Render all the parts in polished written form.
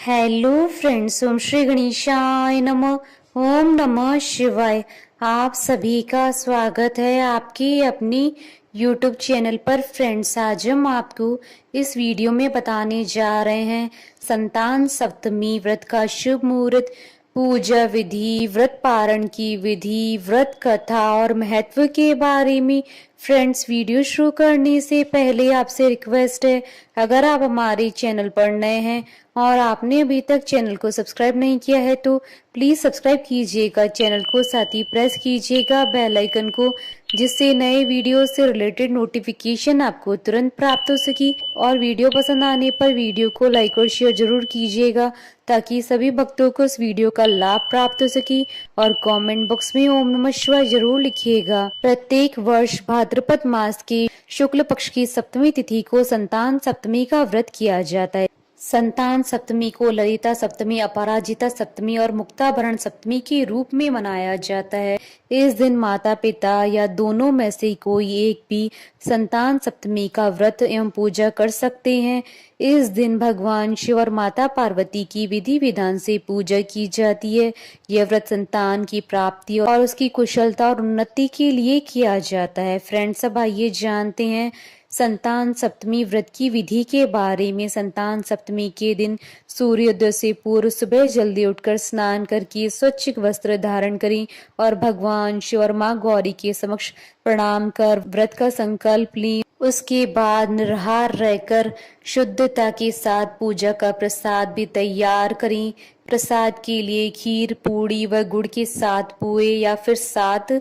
Hello friends, ओम श्री गणेशाय नमः। ओम नमः शिवाय। आप सभी का स्वागत है आपकी अपनी यूट्यूब चैनल पर। फ्रेंड्स, आज हम आपको इस वीडियो में बताने जा रहे हैं संतान सप्तमी व्रत का शुभ मुहूर्त, पूजा विधि, व्रत पारण की विधि, व्रत कथा और महत्व के बारे में। फ्रेंड्स, वीडियो शुरू करने से पहले आपसे रिक्वेस्ट है, अगर आप हमारे चैनल पर नए हैं और आपने अभी तक चैनल को सब्सक्राइब नहीं किया है तो प्लीज सब्सक्राइब कीजिएगा चैनल को, साथ ही प्रेस कीजिएगा बेल आइकन को, जिससे नए वीडियो से रिलेटेड नोटिफिकेशन आपको तुरंत प्राप्त हो सके। और वीडियो पसंद आने पर वीडियो को लाइक और शेयर जरूर कीजिएगा ताकि सभी भक्तों को इस वीडियो का लाभ प्राप्त हो सके। और कमेंट बॉक्स में ओम नमः शिवाय जरूर लिखिएगा। प्रत्येक वर्ष भाद्रपद मास के शुक्ल पक्ष की सप्तमी तिथि को संतान सप्तमी का व्रत किया जाता है। संतान सप्तमी को ललिता सप्तमी, अपराजिता सप्तमी और मुक्ताभरण सप्तमी के रूप में मनाया जाता है। इस दिन माता पिता या दोनों में से कोई एक भी संतान सप्तमी का व्रत एवं पूजा कर सकते हैं। इस दिन भगवान शिव और माता पार्वती की विधि विधान से पूजा की जाती है। यह व्रत संतान की प्राप्ति और उसकी कुशलता और उन्नति के लिए किया जाता है। फ्रेंड्स, अब आइए जानते हैं संतान सप्तमी व्रत की विधि के बारे में। संतान सप्तमी के दिन सूर्योदय से पूर्व सुबह जल्दी उठकर स्नान करके स्वच्छ वस्त्र धारण करें और भगवान शिव और मां गौरी के समक्ष प्रणाम कर व्रत का संकल्प लें। उसके बाद निराहार रहकर शुद्धता के साथ पूजा का प्रसाद भी तैयार करें। प्रसाद के लिए खीर, पूड़ी व गुड़ के 7 पुए या फिर 7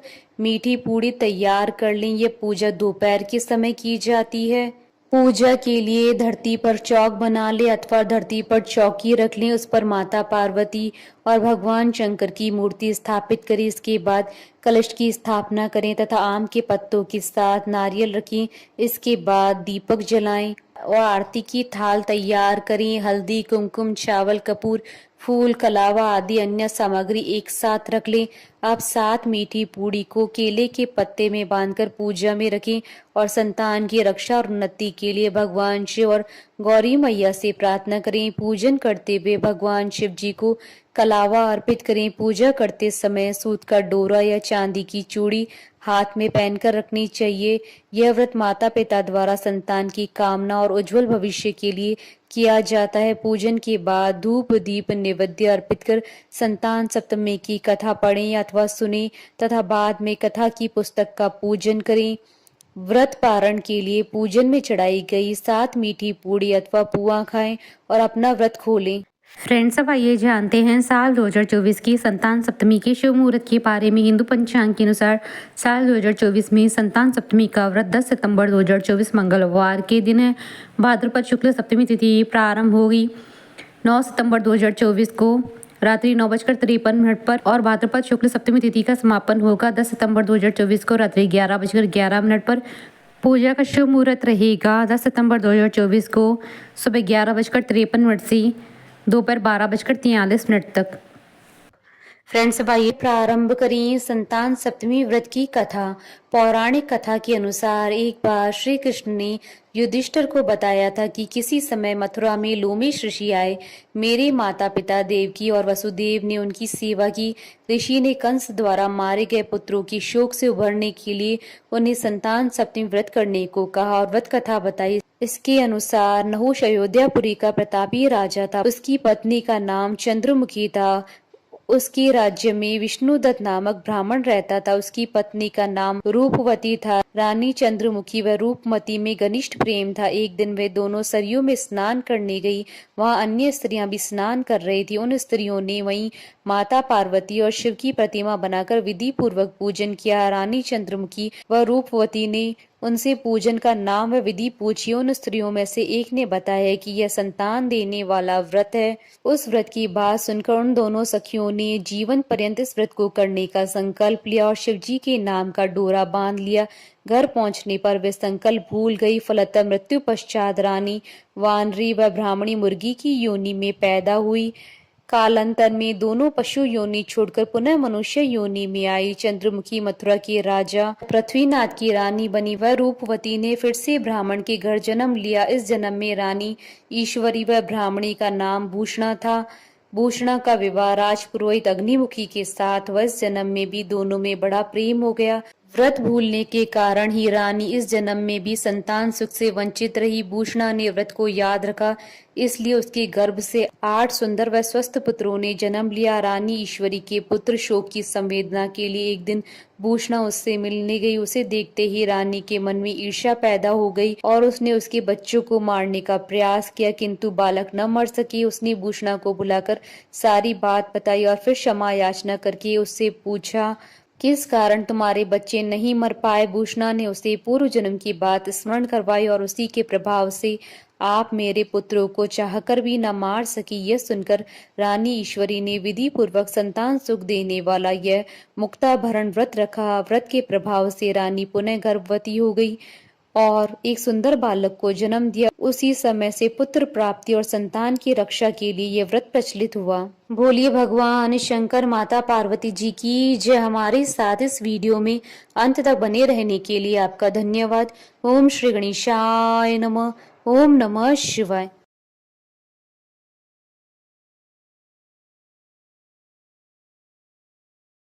मीठी पूड़ी तैयार कर लें। यह पूजा दोपहर के समय की जाती है। पूजा के लिए धरती पर चौक बना ले अथवा धरती पर चौकी रख लें। उस पर माता पार्वती और भगवान शंकर की मूर्ति स्थापित करें। इसके बाद कलश की स्थापना करें तथा आम के पत्तों के साथ नारियल रखें। इसके बाद दीपक जलाएं और आरती की थाल तैयार करें। हल्दी, कुमकुम, चावल, कपूर, फूल, कलावा आदि अन्य सामग्री एक साथ रख लें। आप 7 मीठी पूड़ी को केले के पत्ते में बांधकर पूजा में रखें और संतान की रक्षा और उन्नति के लिए भगवान शिव और गौरी मैया से प्रार्थना करें। पूजन करते हुए भगवान शिव जी को कलावा अर्पित करें। पूजा करते समय सूत का डोरा या चांदी की चूड़ी हाथ में पहनकर रखनी चाहिए। यह व्रत माता पिता द्वारा संतान की कामना और उज्जवल भविष्य के लिए किया जाता है। पूजन के बाद धूप दीप नैवेद्य अर्पित कर संतान सप्तमी की कथा पढ़ें अथवा सुने तथा बाद में कथा की पुस्तक का पूजन करें। व्रत पारण के लिए पूजन में चढ़ाई गई 7 मीठी पूड़ी अथवा पुआ खाएं और अपना व्रत खोलें। फ्रेंड्स, अब आइए जानते हैं साल 2024 की संतान सप्तमी के शुभ मुहूर्त के बारे में। हिंदू पंचांग के अनुसार साल 2024 में संतान सप्तमी का व्रत 10 सितंबर 2024 मंगलवार के दिन है। भाद्रपद शुक्ल सप्तमी तिथि प्रारंभ होगी 9 सितंबर 2024 को रात्रि 9:53 पर और भाद्रपद शुक्ल सप्तमी तिथि का समापन होगा 10 सितंबर 2024 को रात्रि 11:11 पर। पूजा का शुभ मुहूर्त रहेगा 10 सितंबर 2024 को सुबह 11:53 से दोपहर 12:43 तक। फ्रेंड्स, अब आइए प्रारंभ करें संतान सप्तमी व्रत की कथा। पौराणिक कथा के अनुसार एक बार श्री कृष्ण ने युधिष्ठिर को बताया था कि किसी समय मथुरा में लोमेश ऋषि आए। मेरे माता पिता देवकी और वसुदेव ने उनकी सेवा की। ऋषि ने कंस द्वारा मारे गए पुत्रों की शोक से उभरने के लिए उन्हें संतान सप्तमी व्रत करने को कहा और व्रत कथा बताई। इसके अनुसार नहुष अयोध्यापुरी का प्रतापी राजा था। उसकी पत्नी का नाम चंद्रमुखी था। उसके राज्य में विष्णुदत्त नामक ब्राह्मण रहता था। उसकी पत्नी का नाम रूपवती था। रानी चंद्रमुखी व रूपमती में घनिष्ठ प्रेम था। एक दिन वे दोनों सरयू में स्नान करने गई। वहां अन्य स्त्रियां भी स्नान कर रही थी। उन स्त्रियों ने वहीं माता पार्वती और शिव की प्रतिमा बनाकर विधि पूर्वक पूजन किया। रानी चंद्रमुखी व रूपवती ने उनसे पूजन का नाम व विधि पूछी। उन स्त्रियों में से एक ने बताया कि यह संतान देने वाला व्रत है। उस व्रत की बात सुनकर उन दोनों सखियों ने जीवन पर्यंत इस व्रत को करने का संकल्प लिया और शिवजी के नाम का डोरा बांध लिया। घर पहुंचने पर वे संकल्प भूल गई। फलतः मृत्यु पश्चात रानी वानरी व ब्राह्मणी मुर्गी की योनि में पैदा हुई। कालांतर में दोनों पशु योनि छोड़कर पुनः मनुष्य योनि में आई। चंद्रमुखी मथुरा के राजा पृथ्वीनाथ की रानी बनी। वह रूपवती ने फिर से ब्राह्मण के घर जन्म लिया। इस जन्म में रानी ईश्वरी व ब्राह्मणी का नाम भूषणा था। भूषणा का विवाह राजपुरोहित अग्निमुखी के साथ हुआ। इस जन्म में भी दोनों में बड़ा प्रेम हो गया। व्रत भूलने के कारण ही रानी इस जन्म में भी संतान सुख से वंचित रही। भूषणा ने व्रत को याद रखा, इसलिए उसके गर्भ से 8 सुंदर व स्वस्थ पुत्रों ने जन्म लिया। रानी ईश्वरी के पुत्र शोक की संवेदना के लिए एक दिन भूषणा उससे मिलने गई। उसे देखते ही रानी के मन में ईर्ष्या पैदा हो गई और उसने उसके बच्चों को मारने का प्रयास किया, किंतु बालक न मर सके। उसने भूषणा को बुलाकर सारी बात बताई और फिर क्षमा याचना करके उससे पूछा, किस कारण तुम्हारे बच्चे नहीं मर पाए। भूषणा ने उसे पूर्व जन्म की बात स्मरण करवाई और उसी के प्रभाव से आप मेरे पुत्रों को चाहकर भी न मार सकी। यह सुनकर रानी ईश्वरी ने विधि पूर्वक संतान सुख देने वाला यह मुक्ताभरण व्रत रखा। व्रत के प्रभाव से रानी पुनः गर्भवती हो गई और एक सुंदर बालक को जन्म दिया। उसी समय से पुत्र प्राप्ति और संतान की रक्षा के लिए यह व्रत प्रचलित हुआ। बोलिए भगवान शंकर माता पार्वती जी की जय। हमारे साथ इस वीडियो में अंत तक बने रहने के लिए आपका धन्यवाद। ओम श्री गणेशाय नमः। ओम नमः शिवाय।